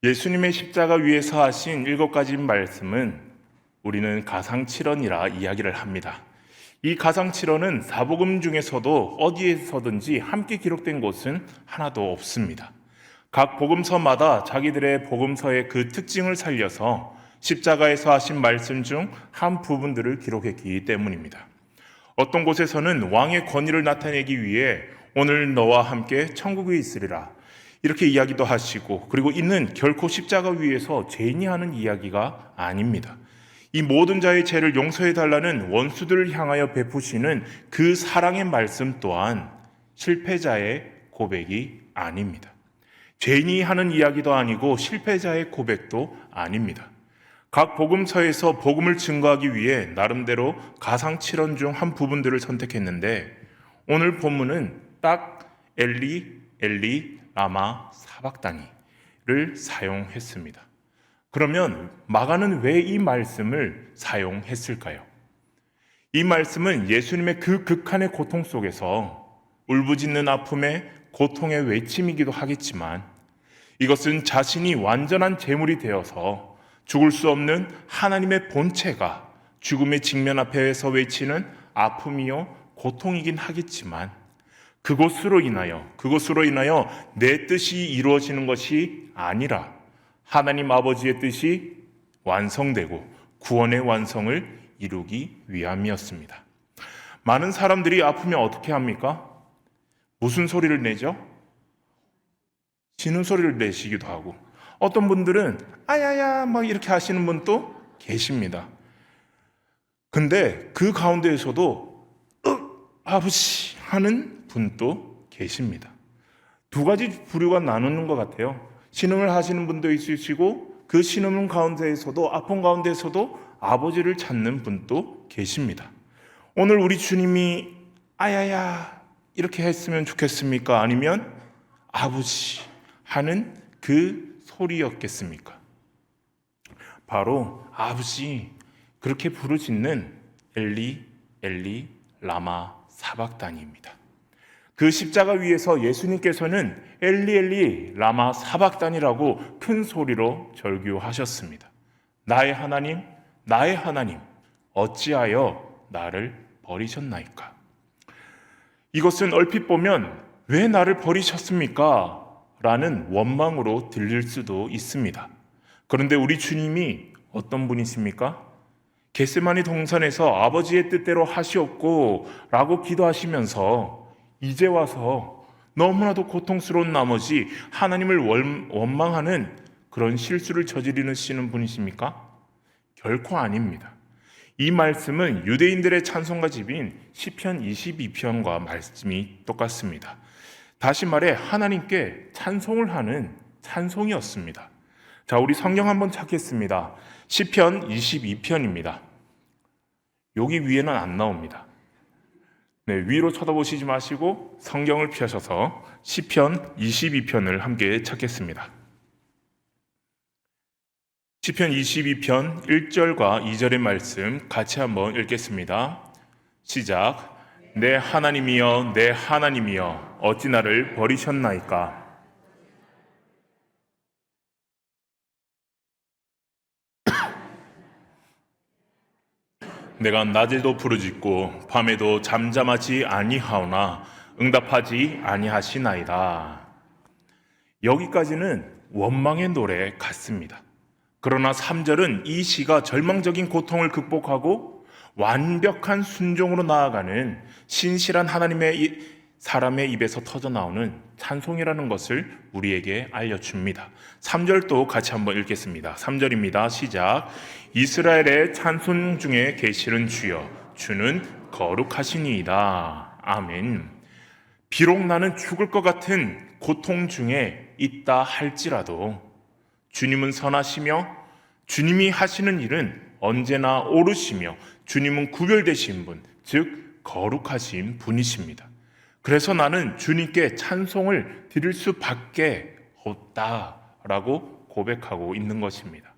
예수님의 십자가 위에서 하신 7가지 말씀은 우리는 가상칠언이라 이야기를 합니다. 이 가상칠언은 사복음 중에서도 어디에서든지 함께 기록된 곳은 하나도 없습니다. 각 복음서마다 자기들의 복음서의 그 특징을 살려서 십자가에서 하신 말씀 중 한 부분들을 기록했기 때문입니다. 어떤 곳에서는 왕의 권위를 나타내기 위해 오늘 너와 함께 천국에 있으리라 이렇게 이야기도 하시고, 그리고 이는 결코 십자가 위에서 죄인이 하는 이야기가 아닙니다. 이 모든 자의 죄를 용서해 달라는 원수들을 향하여 베푸시는 그 사랑의 말씀 또한 실패자의 고백이 아닙니다. 죄인이 하는 이야기도 아니고 실패자의 고백도 아닙니다. 각 복음서에서 복음을 증거하기 위해 나름대로 가상칠언 중 한 부분들을 선택했는데, 오늘 본문은 딱 엘리 엘리 라마 사박다니를 사용했습니다. 그러면 마가는 왜 이 말씀을 사용했을까요? 이 말씀은 예수님의 그 극한의 고통 속에서 울부짖는 아픔의 고통의 외침이기도 하겠지만, 이것은 자신이 완전한 제물이 되어서 죽을 수 없는 하나님의 본체가 죽음의 직면 앞에서 외치는 아픔이요 고통이긴 하겠지만, 그것으로 인하여 내 뜻이 이루어지는 것이 아니라 하나님 아버지의 뜻이 완성되고 구원의 완성을 이루기 위함이었습니다. 많은 사람들이 아프면 어떻게 합니까? 무슨 소리를 내죠? 지는 소리를 내시기도 하고, 어떤 분들은 아야야 막 이렇게 하시는 분도 계십니다. 근데 그 가운데에서도 아버지 하는 분도 계십니다. 두 가지 부류가 나누는 것 같아요. 신음을 하시는 분도 있으시고, 그 신음 가운데에서도, 아픔 가운데에서도 아버지를 찾는 분도 계십니다. 오늘 우리 주님이 아야야 이렇게 했으면 좋겠습니까? 아니면 아버지 하는 그 소리였겠습니까? 바로 아버지 그렇게 부르짖는 엘리 엘리 라마 사박다니입니다. 그 십자가 위에서 예수님께서는 엘리 엘리 라마 사박다니라고 큰 소리로 절규하셨습니다. 나의 하나님 어찌하여 나를 버리셨나이까? 이것은 얼핏 보면 왜 나를 버리셨습니까? 라는 원망으로 들릴 수도 있습니다. 그런데 우리 주님이 어떤 분이십니까? 겟세마니 동산에서 아버지의 뜻대로 하시옵고 라고 기도하시면서 이제 와서 너무나도 고통스러운 나머지 하나님을 원망하는 그런 실수를 저지르시는 분이십니까? 결코 아닙니다. 이 말씀은 유대인들의 찬송가 집인 시편 22편과 말씀이 똑같습니다. 다시 말해 하나님께 찬송을 하는 찬송이었습니다. 자, 우리 성경 한번 찾겠습니다. 시편 22편입니다. 여기 위에는 안 나옵니다. 네, 위로 쳐다보시지 마시고 성경을 펴셔서 시편 22편을 함께 찾겠습니다. 시편 22편 1절과 2절의 말씀 같이 한번 읽겠습니다. 시작. 내 하나님이여 내 하나님이여 어찌 나를 버리셨나이까? 내가 낮에도 부르짖고 밤에도 잠잠하지 아니하오나 응답하지 아니하시나이다. 여기까지는 원망의 노래 같습니다. 그러나 3절은 이 시가 절망적인 고통을 극복하고 완벽한 순종으로 나아가는 신실한 하나님의 사람의 입에서 터져나오는 찬송이라는 것을 우리에게 알려줍니다. 3절도 같이 한번 읽겠습니다. 3절입니다. 시작. 이스라엘의 찬송 중에 계시는 주여 주는 거룩하시니이다. 아멘. 비록 나는 죽을 것 같은 고통 중에 있다 할지라도 주님은 선하시며 주님이 하시는 일은 언제나 옳으시며 주님은 구별되신 분, 즉 거룩하신 분이십니다. 그래서 나는 주님께 찬송을 드릴 수밖에 없다라고 고백하고 있는 것입니다.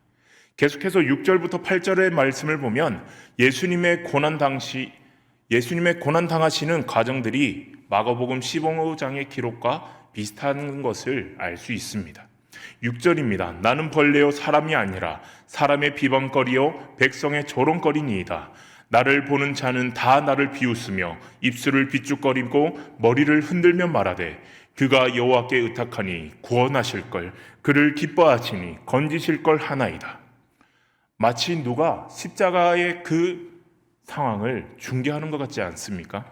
계속해서 6절부터 8절의 말씀을 보면 예수님의 고난 당하시는 과정들이 마가복음 15장의 기록과 비슷한 것을 알 수 있습니다. 6절입니다. 나는 벌레요 사람이 아니라 사람의 비방거리요 백성의 조롱거리니이다. 나를 보는 자는 다 나를 비웃으며 입술을 비죽거리고 머리를 흔들며 말하되 그가 여호와께 의탁하니 구원하실 걸 그를 기뻐하시니 건지실 걸 하나이다. 마치 누가 십자가의 그 상황을 중계하는 것 같지 않습니까?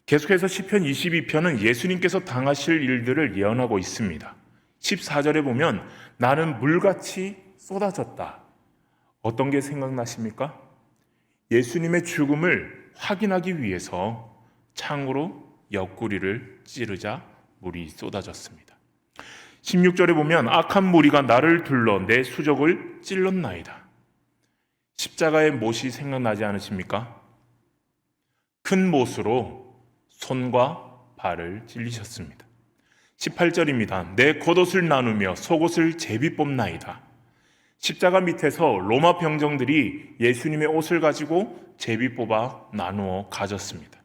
계속해서 시편 22편은 예수님께서 당하실 일들을 예언하고 있습니다. 14절에 보면 나는 물같이 쏟아졌다. 어떤 게 생각나십니까? 예수님의 죽음을 확인하기 위해서 창으로 옆구리를 찌르자 물이 쏟아졌습니다. 16절에 보면 악한 무리가 나를 둘러 내 수족을 찔렀나이다. 십자가의 못이 생각나지 않으십니까? 큰 못으로 손과 발을 찔리셨습니다. 18절입니다. 내 겉옷을 나누며 속옷을 제비 뽑나이다. 십자가 밑에서 로마 병정들이 예수님의 옷을 가지고 제비 뽑아 나누어 가졌습니다.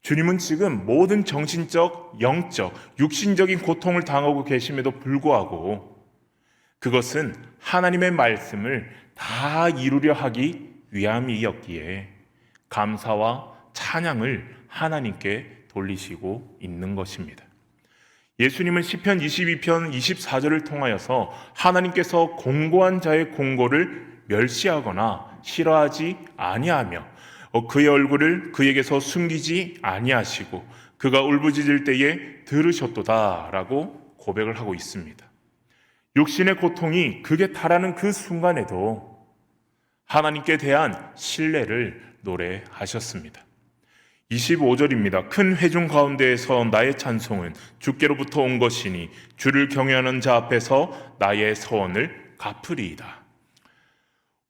주님은 지금 모든 정신적, 영적, 육신적인 고통을 당하고 계심에도 불구하고 그것은 하나님의 말씀을 다 이루려 하기 위함이었기에 감사와 찬양을 하나님께 돌리시고 있는 것입니다. 예수님은 시편 22편 24절을 통하여서 하나님께서 공고한 자의 공고를 멸시하거나 싫어하지 아니하며 그의 얼굴을 그에게서 숨기지 아니하시고 그가 울부짖을 때에 들으셨도다라고 고백을 하고 있습니다. 육신의 고통이 극에 달하는 그 순간에도 하나님께 대한 신뢰를 노래하셨습니다. 25절입니다. 큰 회중 가운데에서 나의 찬송은 주께로부터 온 것이니 주를 경외하는 자 앞에서 나의 서원을 갚으리이다.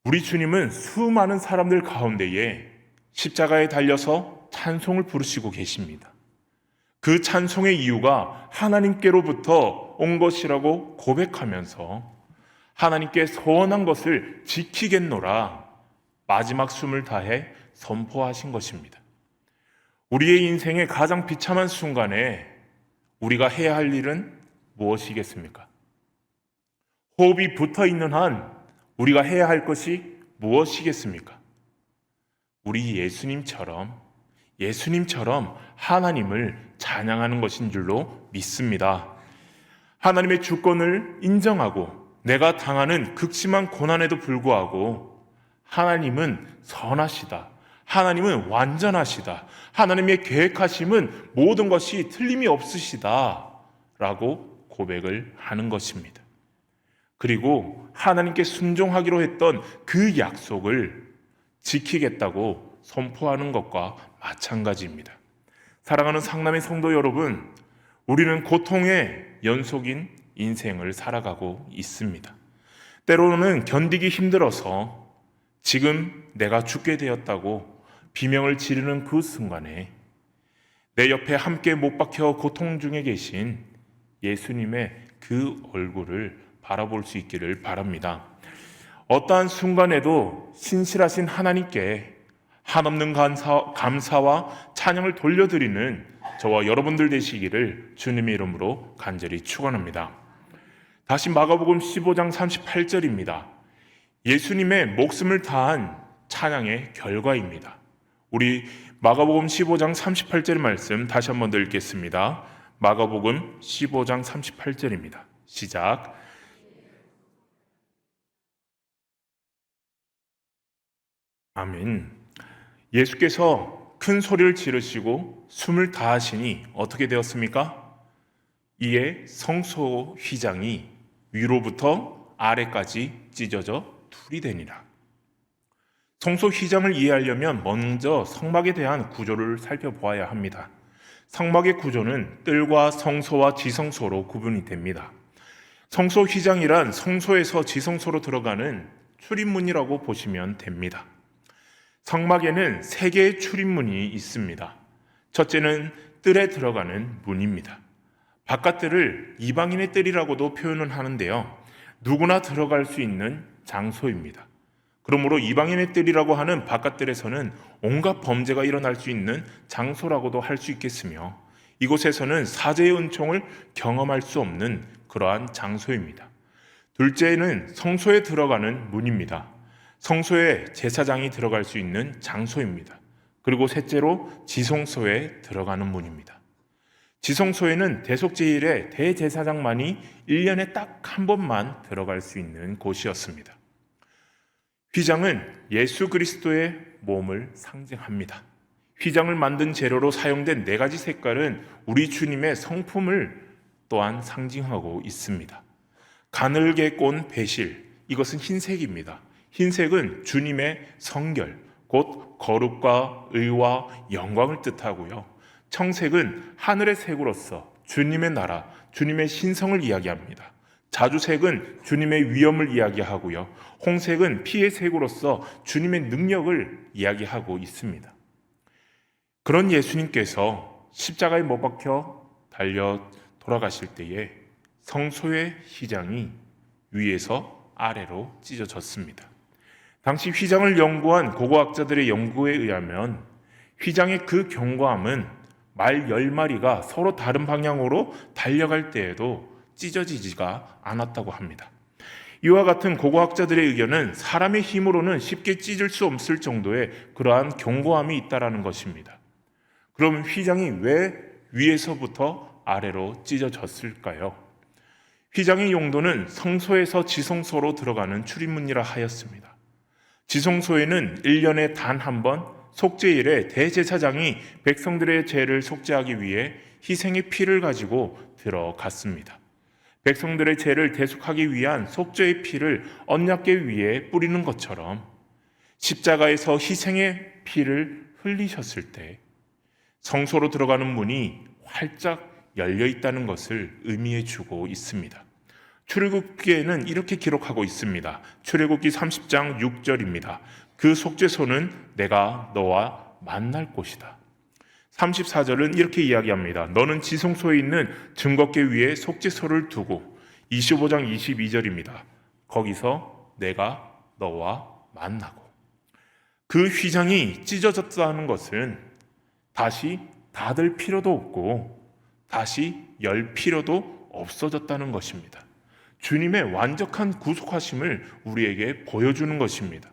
우리 주님은 수많은 사람들 가운데에 십자가에 달려서 찬송을 부르시고 계십니다. 그 찬송의 이유가 하나님께로부터 온 것이라고 고백하면서 하나님께 서원한 것을 지키겠노라 마지막 숨을 다해 선포하신 것입니다. 우리의 인생의 가장 비참한 순간에 우리가 해야 할 일은 무엇이겠습니까? 호흡이 붙어 있는 한 우리가 해야 할 것이 무엇이겠습니까? 우리 예수님처럼 하나님을 찬양하는 것인 줄로 믿습니다. 하나님의 주권을 인정하고 내가 당하는 극심한 고난에도 불구하고 하나님은 선하시다. 하나님은 완전하시다. 하나님의 계획하심은 모든 것이 틀림이 없으시다. 라고 고백을 하는 것입니다. 그리고 하나님께 순종하기로 했던 그 약속을 지키겠다고 선포하는 것과 마찬가지입니다. 사랑하는 상남의 성도 여러분, 우리는 고통의 연속인 인생을 살아가고 있습니다. 때로는 견디기 힘들어서 지금 내가 죽게 되었다고 비명을 지르는 그 순간에 내 옆에 함께 못 박혀 고통 중에 계신 예수님의 그 얼굴을 바라볼 수 있기를 바랍니다. 어떠한 순간에도 신실하신 하나님께 한없는 감사와 찬양을 돌려드리는 저와 여러분들 되시기를 주님의 이름으로 간절히 축원합니다. 다시 마가복음 15장 38절입니다. 예수님의 목숨을 다한 찬양의 결과입니다. 우리 마가복음 15장 38절 말씀 다시 한번 더 읽겠습니다. 마가복음 15장 38절입니다. 시작. 아멘. 예수께서 큰 소리를 지르시고 숨을 다하시니 어떻게 되었습니까? 이에 성소 휘장이 위로부터 아래까지 찢어져 둘이 되니라. 성소 휘장을 이해하려면 먼저 성막에 대한 구조를 살펴보아야 합니다. 성막의 구조는 뜰과 성소와 지성소로 구분이 됩니다. 성소 휘장이란 성소에서 지성소로 들어가는 출입문이라고 보시면 됩니다. 성막에는 3개의 출입문이 있습니다. 첫째는 뜰에 들어가는 문입니다. 바깥뜰을 이방인의 뜰이라고도 표현을 하는데요. 누구나 들어갈 수 있는 장소입니다. 그러므로 이방인의 뜰이라고 하는 바깥뜰에서는 온갖 범죄가 일어날 수 있는 장소라고도 할 수 있겠으며 이곳에서는 사제의 은총을 경험할 수 없는 그러한 장소입니다. 둘째는 성소에 들어가는 문입니다. 성소에 제사장이 들어갈 수 있는 장소입니다. 그리고 셋째로 지성소에 들어가는 문입니다. 지성소에는 대속제일에 대제사장만이 1년에 딱 한 번만 들어갈 수 있는 곳이었습니다. 휘장은 예수 그리스도의 몸을 상징합니다. 휘장을 만든 재료로 사용된 4가지 색깔은 우리 주님의 성품을 또한 상징하고 있습니다. 가늘게 꼰 배실, 이것은 흰색입니다. 흰색은 주님의 성결, 곧 거룩과 의와 영광을 뜻하고요. 청색은 하늘의 색으로서 주님의 나라, 주님의 신성을 이야기합니다. 자주색은 주님의 위엄을 이야기하고요. 홍색은 피의 색으로서 주님의 능력을 이야기하고 있습니다. 그런 예수님께서 십자가에 못 박혀 달려 돌아가실 때에 성소의 휘장이 위에서 아래로 찢어졌습니다. 당시 휘장을 연구한 고고학자들의 연구에 의하면 휘장의 그 견고함은 말 10마리가 서로 다른 방향으로 달려갈 때에도 찢어지지가 않았다고 합니다. 이와 같은 고고학자들의 의견은 사람의 힘으로는 쉽게 찢을 수 없을 정도의 그러한 견고함이 있다는 것입니다. 그럼 휘장이 왜 위에서부터 아래로 찢어졌을까요? 휘장의 용도는 성소에서 지성소로 들어가는 출입문이라 하였습니다. 지성소에는 1년에 단 한 번 속죄일에 대제사장이 백성들의 죄를 속죄하기 위해 희생의 피를 가지고 들어갔습니다. 백성들의 죄를 대속하기 위한 속죄의 피를 언약궤 위에 뿌리는 것처럼 십자가에서 희생의 피를 흘리셨을 때 성소로 들어가는 문이 활짝 열려 있다는 것을 의미해 주고 있습니다. 출애굽기에는 이렇게 기록하고 있습니다. 출애굽기 30장 6절입니다. 그 속죄소는 내가 너와 만날 곳이다. 34절은 이렇게 이야기합니다. 너는 지성소에 있는 증거궤 위에 속죄소를 두고 25장 22절입니다. 거기서 내가 너와 만나고. 그 휘장이 찢어졌다는 것은 다시 닫을 필요도 없고 다시 열 필요도 없어졌다는 것입니다. 주님의 완벽한 구속하심을 우리에게 보여주는 것입니다.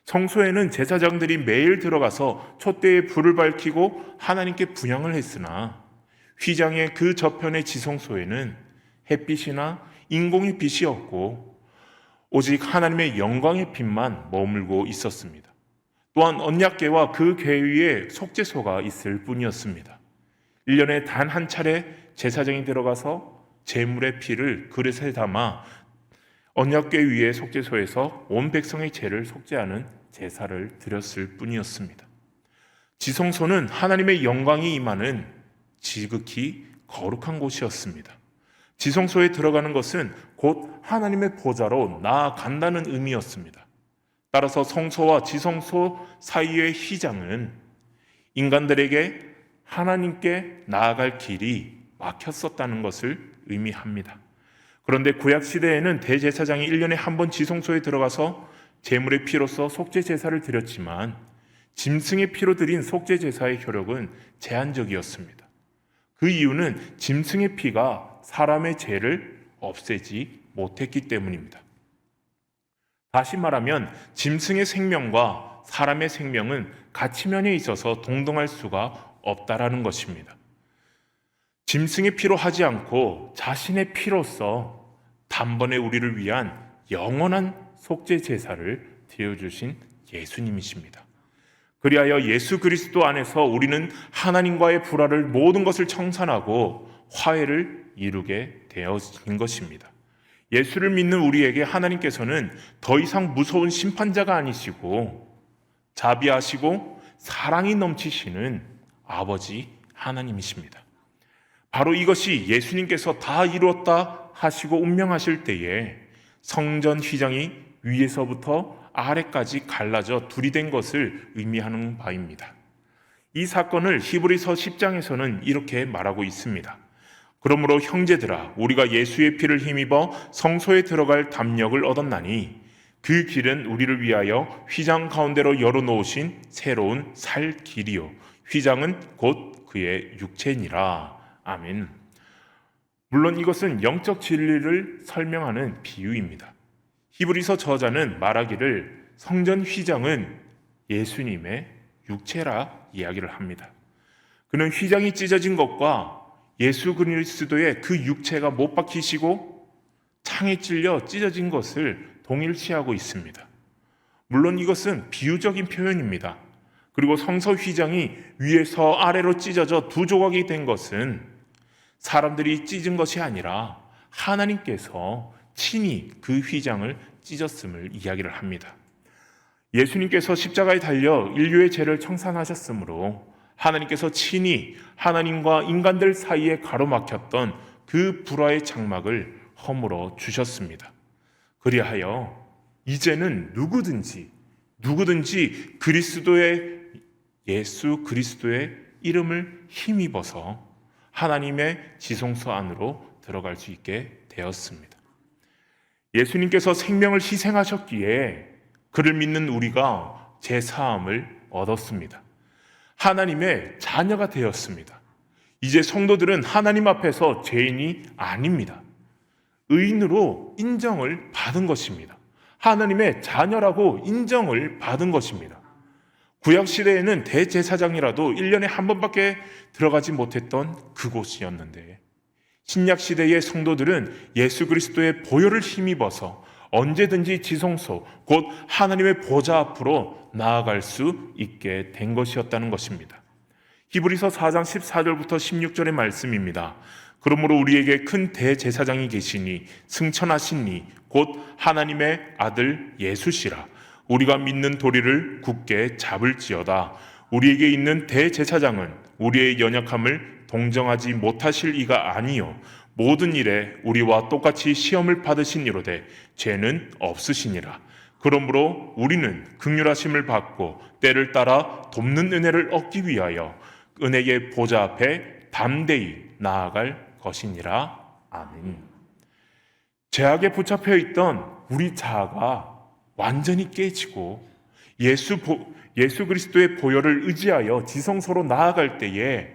성소에는 제사장들이 매일 들어가서 촛대에 불을 밝히고 하나님께 분향을 했으나 휘장의 그 저편의 지성소에는 햇빛이나 인공의 빛이 없고 오직 하나님의 영광의 빛만 머물고 있었습니다. 또한 언약궤와 그 궤 위에 속죄소가 있을 뿐이었습니다. 1년에 단 한 차례 제사장이 들어가서 제물의 피를 그릇에 담아 언약궤 위에 속죄소에서 온 백성의 죄를 속죄하는 제사를 드렸을 뿐이었습니다. 지성소는 하나님의 영광이 임하는 지극히 거룩한 곳이었습니다. 지성소에 들어가는 것은 곧 하나님의 보좌로 나아간다는 의미였습니다. 따라서 성소와 지성소 사이의 휘장은 인간들에게 하나님께 나아갈 길이 막혔었다는 것을 의미합니다. 그런데 구약시대에는 대제사장이 1년에 한 번 지성소에 들어가서 제물의 피로서 속죄제사를 드렸지만 짐승의 피로 드린 속죄제사의 효력은 제한적이었습니다. 그 이유는 짐승의 피가 사람의 죄를 없애지 못했기 때문입니다. 다시 말하면 짐승의 생명과 사람의 생명은 가치면에 있어서 동등할 수가 없다라는 것입니다. 짐승의 피로 하지 않고 자신의 피로써 단번에 우리를 위한 영원한 속죄 제사를 드려주신 예수님이십니다. 그리하여 예수 그리스도 안에서 우리는 하나님과의 불화를 모든 것을 청산하고 화해를 이루게 되어진 것입니다. 예수를 믿는 우리에게 하나님께서는 더 이상 무서운 심판자가 아니시고 자비하시고 사랑이 넘치시는 아버지 하나님이십니다. 바로 이것이 예수님께서 다 이루었다 하시고 운명하실 때에 성전 휘장이 위에서부터 아래까지 갈라져 둘이 된 것을 의미하는 바입니다. 이 사건을 히브리서 10장에서는 이렇게 말하고 있습니다. 그러므로 형제들아 우리가 예수의 피를 힘입어 성소에 들어갈 담력을 얻었나니 그 길은 우리를 위하여 휘장 가운데로 열어놓으신 새로운 살 길이요 휘장은 곧 그의 육체니라. 아멘. 물론 이것은 영적 진리를 설명하는 비유입니다. 히브리서 저자는 말하기를 성전 휘장은 예수님의 육체라 이야기를 합니다. 그는 휘장이 찢어진 것과 예수 그리스도의 그 육체가 못 박히시고 창에 찔려 찢어진 것을 동일시하고 있습니다. 물론 이것은 비유적인 표현입니다. 그리고 성서 휘장이 위에서 아래로 찢어져 두 조각이 된 것은 사람들이 찢은 것이 아니라 하나님께서 친히 그 휘장을 찢었음을 이야기를 합니다. 예수님께서 십자가에 달려 인류의 죄를 청산하셨으므로 하나님께서 친히 하나님과 인간들 사이에 가로막혔던 그 불화의 장막을 허물어 주셨습니다. 그리하여 이제는 누구든지 예수 그리스도의 이름을 힘입어서 하나님의 지성소 안으로 들어갈 수 있게 되었습니다. 예수님께서 생명을 희생하셨기에 그를 믿는 우리가 제사함을 얻었습니다. 하나님의 자녀가 되었습니다. 이제 성도들은 하나님 앞에서 죄인이 아닙니다. 의인으로 인정을 받은 것입니다. 하나님의 자녀라고 인정을 받은 것입니다. 구약시대에는 대제사장이라도 1년에 한 번밖에 들어가지 못했던 그곳이었는데 신약시대의 성도들은 예수 그리스도의 보혈을 힘입어서 언제든지 지성소, 곧 하나님의 보좌 앞으로 나아갈 수 있게 된 것이었다는 것입니다. 히브리서 4장 14절부터 16절의 말씀입니다. 그러므로 우리에게 큰 대제사장이 계시니 승천하신 이 곧 하나님의 아들 예수시라. 우리가 믿는 도리를 굳게 잡을지어다. 우리에게 있는 대제사장은 우리의 연약함을 동정하지 못하실 이가 아니요 모든 일에 우리와 똑같이 시험을 받으신 이로되 죄는 없으시니라. 그러므로 우리는 긍휼하심을 받고 때를 따라 돕는 은혜를 얻기 위하여 은혜의 보좌 앞에 담대히 나아갈 것이니라. 아멘. 죄악에 붙잡혀 있던 우리 자아가 완전히 깨지고 예수 그리스도의 보혈을 의지하여 지성소로 나아갈 때에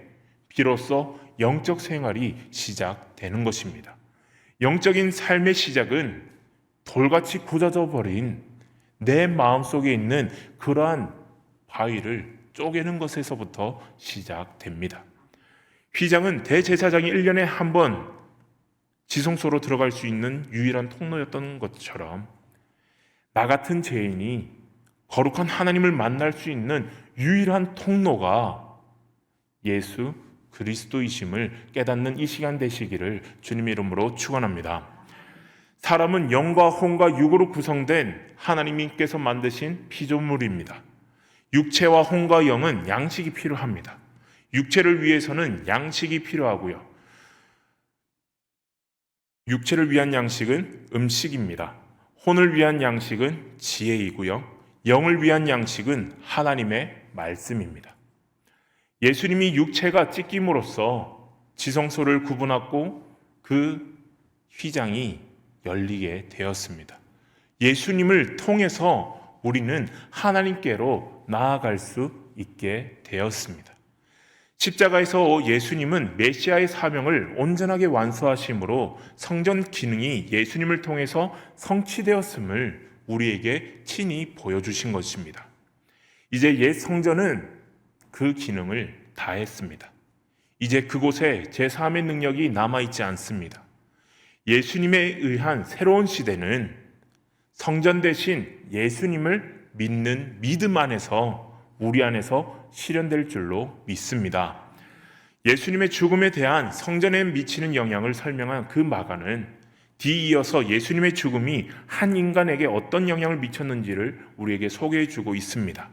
비로소 영적 생활이 시작되는 것입니다. 영적인 삶의 시작은 돌같이 굳어져 버린 내 마음속에 있는 그러한 바위를 쪼개는 것에서부터 시작됩니다. 휘장은 대제사장이 1년에 한 번 지성소로 들어갈 수 있는 유일한 통로였던 것처럼 나 같은 죄인이 거룩한 하나님을 만날 수 있는 유일한 통로가 예수 그리스도이심을 깨닫는 이 시간 되시기를 주님의 이름으로 축원합니다. 사람은 영과 혼과 육으로 구성된 하나님께서 만드신 피조물입니다. 육체와 혼과 영은 양식이 필요합니다. 육체를 위해서는 양식이 필요하고요. 육체를 위한 양식은 음식입니다. 혼을 위한 양식은 지혜이고요. 영을 위한 양식은 하나님의 말씀입니다. 예수님이 육체가 찢김으로써 지성소를 구분하고 그 휘장이 열리게 되었습니다. 예수님을 통해서 우리는 하나님께로 나아갈 수 있게 되었습니다. 십자가에서 예수님은 메시아의 사명을 온전하게 완수하심으로 성전 기능이 예수님을 통해서 성취되었음을 우리에게 친히 보여주신 것입니다. 이제 옛 성전은 그 기능을 다했습니다. 이제 그곳에 제3의 능력이 남아있지 않습니다. 예수님에 의한 새로운 시대는 성전 대신 예수님을 믿는 믿음 안에서 우리 안에서 실현될 줄로 믿습니다. 예수님의 죽음에 대한 성전에 미치는 영향을 설명한 그 마가는 뒤이어서 예수님의 죽음이 한 인간에게 어떤 영향을 미쳤는지를 우리에게 소개해주고 있습니다.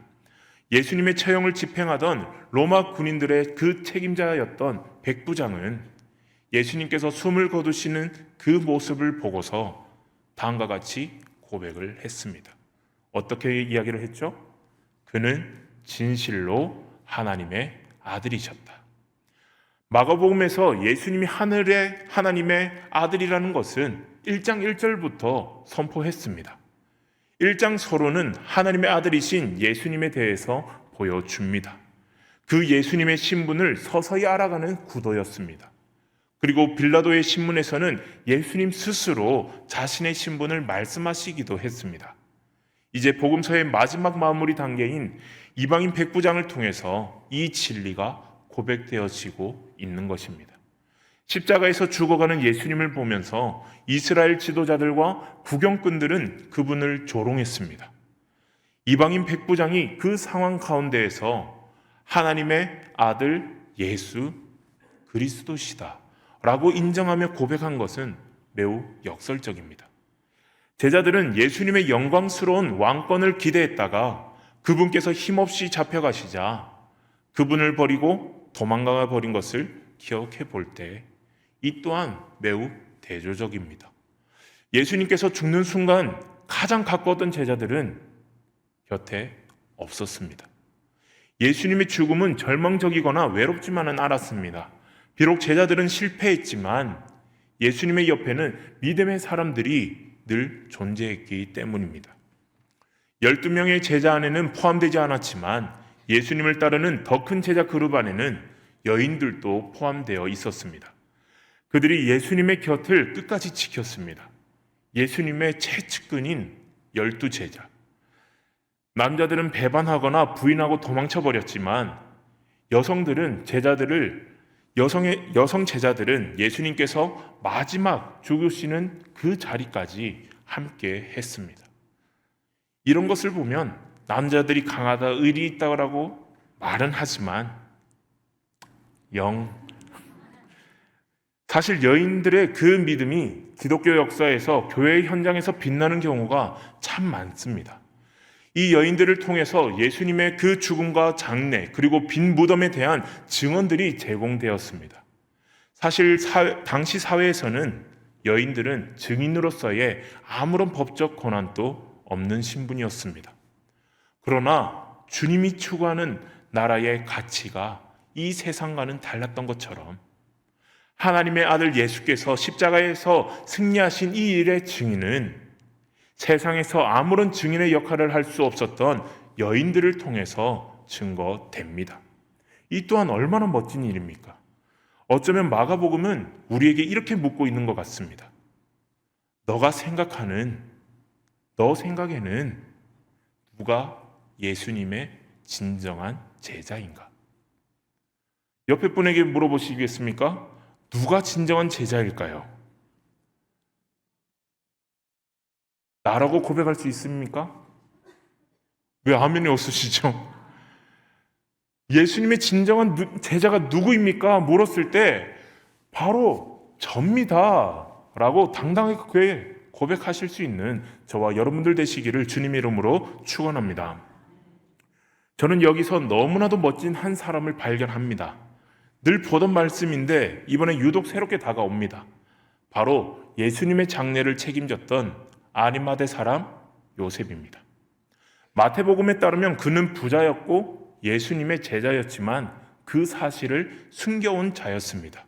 예수님의 처형을 집행하던 로마 군인들의 그 책임자였던 백부장은 예수님께서 숨을 거두시는 그 모습을 보고서 다음과 같이 고백을 했습니다. 어떻게 이야기를 했죠? 그는 진실로 하나님의 아들이셨다. 마가복음에서 예수님이 하나님의 아들이라는 것은 1장 1절부터 선포했습니다. 1장 서론은 하나님의 아들이신 예수님에 대해서 보여줍니다. 그 예수님의 신분을 서서히 알아가는 구도였습니다. 그리고 빌라도의 신문에서는 예수님 스스로 자신의 신분을 말씀하시기도 했습니다. 이제 복음서의 마지막 마무리 단계인 이방인 백부장을 통해서 이 진리가 고백되어지고 있는 것입니다. 십자가에서 죽어가는 예수님을 보면서 이스라엘 지도자들과 구경꾼들은 그분을 조롱했습니다. 이방인 백부장이 그 상황 가운데에서 하나님의 아들 예수 그리스도시다 라고 인정하며 고백한 것은 매우 역설적입니다. 제자들은 예수님의 영광스러운 왕권을 기대했다가 그분께서 힘없이 잡혀가시자 그분을 버리고 도망가 버린 것을 기억해 볼 때 이 또한 매우 대조적입니다. 예수님께서 죽는 순간 가장 가까웠던 제자들은 곁에 없었습니다. 예수님의 죽음은 절망적이거나 외롭지만은 않았습니다. 비록 제자들은 실패했지만 예수님의 옆에는 믿음의 사람들이 늘 존재했기 때문입니다. 12명의 제자 안에는 포함되지 않았지만 예수님을 따르는 더 큰 제자 그룹 안에는 여인들도 포함되어 있었습니다. 그들이 예수님의 곁을 끝까지 지켰습니다. 예수님의 최측근인 12제자. 남자들은 배반하거나 부인하고 도망쳐 버렸지만 여성 제자들은 예수님께서 마지막 죽으시는 그 자리까지 함께 했습니다. 이런 것을 보면 남자들이 강하다, 의리 있다고 말은 하지만 사실 여인들의 그 믿음이 기독교 역사에서 교회 현장에서 빛나는 경우가 참 많습니다. 이 여인들을 통해서 예수님의 그 죽음과 장례 그리고 빈 무덤에 대한 증언들이 제공되었습니다. 사실 당시 사회에서는 여인들은 증인으로서의 아무런 법적 권한도 없는 신분이었습니다. 그러나 주님이 추구하는 나라의 가치가 이 세상과는 달랐던 것처럼 하나님의 아들 예수께서 십자가에서 승리하신 이 일의 증인은 세상에서 아무런 증인의 역할을 할 수 없었던 여인들을 통해서 증거됩니다. 이 또한 얼마나 멋진 일입니까? 어쩌면 마가복음은 우리에게 이렇게 묻고 있는 것 같습니다. 너 생각에는 누가 예수님의 진정한 제자인가? 옆에 분에게 물어보시겠습니까? 누가 진정한 제자일까요? 나라고 고백할 수 있습니까? 왜 아멘이 없으시죠? 예수님의 진정한 제자가 누구입니까? 물었을 때 바로 접니다 라고 당당하게 고백하실 수 있는 저와 여러분들 되시기를 주님의 이름으로 축원합니다. 저는 여기서 너무나도 멋진 한 사람을 발견합니다. 늘 보던 말씀인데 이번에 유독 새롭게 다가옵니다. 바로 예수님의 장례를 책임졌던 아리마대 사람 요셉입니다. 마태복음에 따르면 그는 부자였고 예수님의 제자였지만 그 사실을 숨겨온 자였습니다.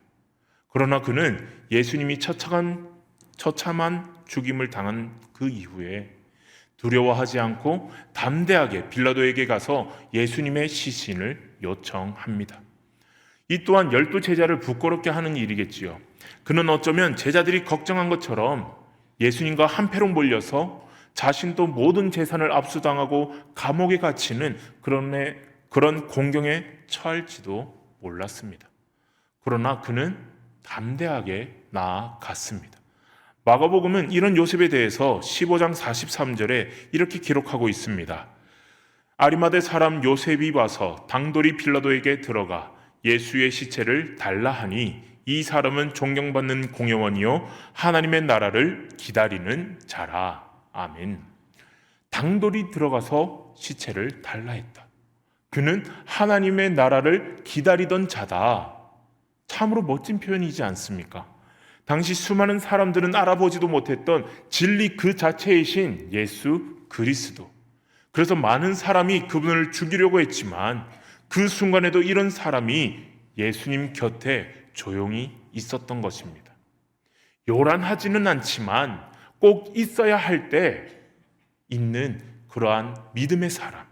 그러나 그는 예수님이 처참한 죽임을 당한 그 이후에 두려워하지 않고 담대하게 빌라도에게 가서 예수님의 시신을 요청합니다. 이 또한 12제자를 부끄럽게 하는 일이겠지요. 그는 어쩌면 제자들이 걱정한 것처럼 예수님과 한패로 몰려서 자신도 모든 재산을 압수당하고 감옥에 갇히는 그런 공경에 처할지도 몰랐습니다. 그러나 그는 담대하게 나아갔습니다. 마가복음은 이런 요셉에 대해서 15장 43절에 이렇게 기록하고 있습니다. 아리마대 사람 요셉이 와서 당돌이 빌라도에게 들어가 예수의 시체를 달라 하니 이 사람은 존경받는 공회원이요 하나님의 나라를 기다리는 자라. 아멘. 당돌이 들어가서 시체를 달라 했다. 그는 하나님의 나라를 기다리던 자다. 참으로 멋진 표현이지 않습니까? 당시 수많은 사람들은 알아보지도 못했던 진리 그 자체이신 예수 그리스도. 그래서 많은 사람이 그분을 죽이려고 했지만 그 순간에도 이런 사람이 예수님 곁에 조용히 있었던 것입니다. 요란하지는 않지만 꼭 있어야 할 때 있는 그러한 믿음의 사람.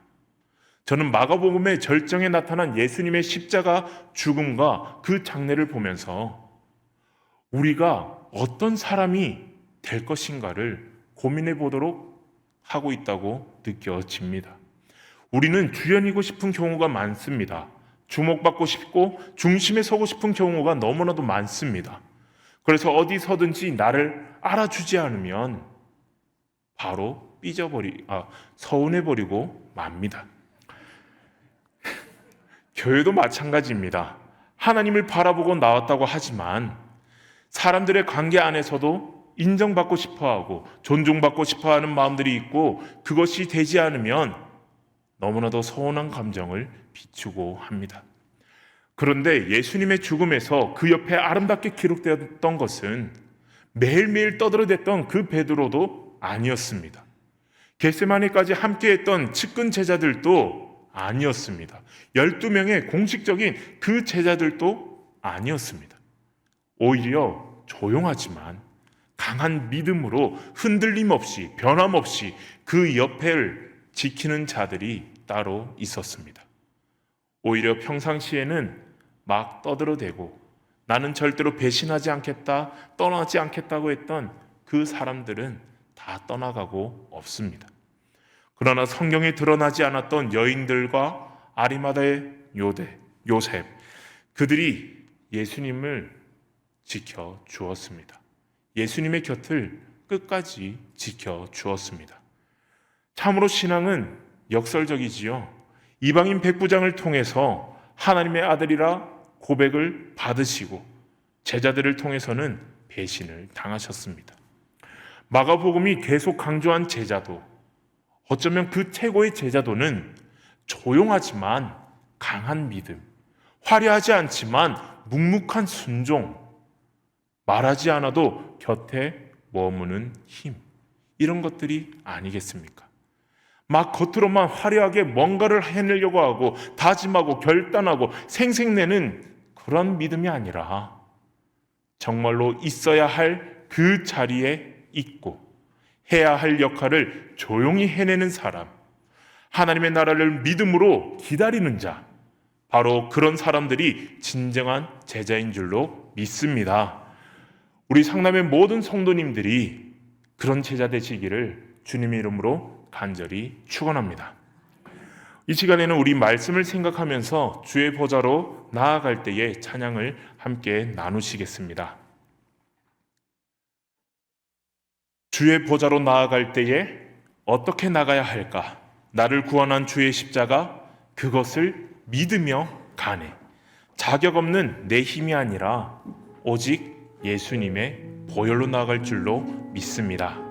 저는 마가복음의 절정에 나타난 예수님의 십자가 죽음과 그 장례를 보면서 우리가 어떤 사람이 될 것인가를 고민해 보도록 하고 있다고 느껴집니다. 우리는 주연이고 싶은 경우가 많습니다. 주목받고 싶고 중심에 서고 싶은 경우가 너무나도 많습니다. 그래서 어디서든지 나를 알아주지 않으면 바로 서운해버리고 맙니다. 교회도 마찬가지입니다. 하나님을 바라보고 나왔다고 하지만 사람들의 관계 안에서도 인정받고 싶어하고 존중받고 싶어하는 마음들이 있고 그것이 되지 않으면 너무나도 서운한 감정을 비추고 합니다. 그런데 예수님의 죽음에서 그 옆에 아름답게 기록되었던 것은 매일매일 떠들어댔던 그 베드로도 아니었습니다. 겟세마네까지 함께했던 측근 제자들도 아니었습니다. 12명의 공식적인 그 제자들도 아니었습니다. 오히려 조용하지만 강한 믿음으로 흔들림 없이 변함없이 그 옆을 지키는 자들이 따로 있었습니다. 오히려 평상시에는 막 떠들어대고 나는 절대로 배신하지 않겠다, 떠나지 않겠다고 했던 그 사람들은 다 떠나가고 없습니다. 그러나 성경에 드러나지 않았던 여인들과 아리마다의 요셉, 그들이 예수님을 지켜 주었습니다. 예수님의 곁을 끝까지 지켜 주었습니다. 참으로 신앙은 역설적이지요. 이방인 백부장을 통해서 하나님의 아들이라 고백을 받으시고 제자들을 통해서는 배신을 당하셨습니다. 마가복음이 계속 강조한 제자도, 어쩌면 그 최고의 제자도는 조용하지만 강한 믿음, 화려하지 않지만 묵묵한 순종, 말하지 않아도 곁에 머무는 힘, 이런 것들이 아니겠습니까? 막 겉으로만 화려하게 뭔가를 해내려고 하고 다짐하고 결단하고 생색내는 그런 믿음이 아니라 정말로 있어야 할 그 자리에 있고 해야 할 역할을 조용히 해내는 사람, 하나님의 나라를 믿음으로 기다리는 자, 바로 그런 사람들이 진정한 제자인 줄로 믿습니다. 우리 상남의 모든 성도님들이 그런 제자 되시기를 주님의 이름으로 간절히 축원합니다. 이 시간에는 우리 말씀을 생각하면서 주의 보좌로 나아갈 때의 찬양을 함께 나누시겠습니다. 주의 보좌로 나아갈 때에 어떻게 나가야 할까? 나를 구원한 주의 십자가, 그것을 믿으며 가네. 자격 없는 내 힘이 아니라 오직 예수님의 보혈로 나아갈 줄로 믿습니다.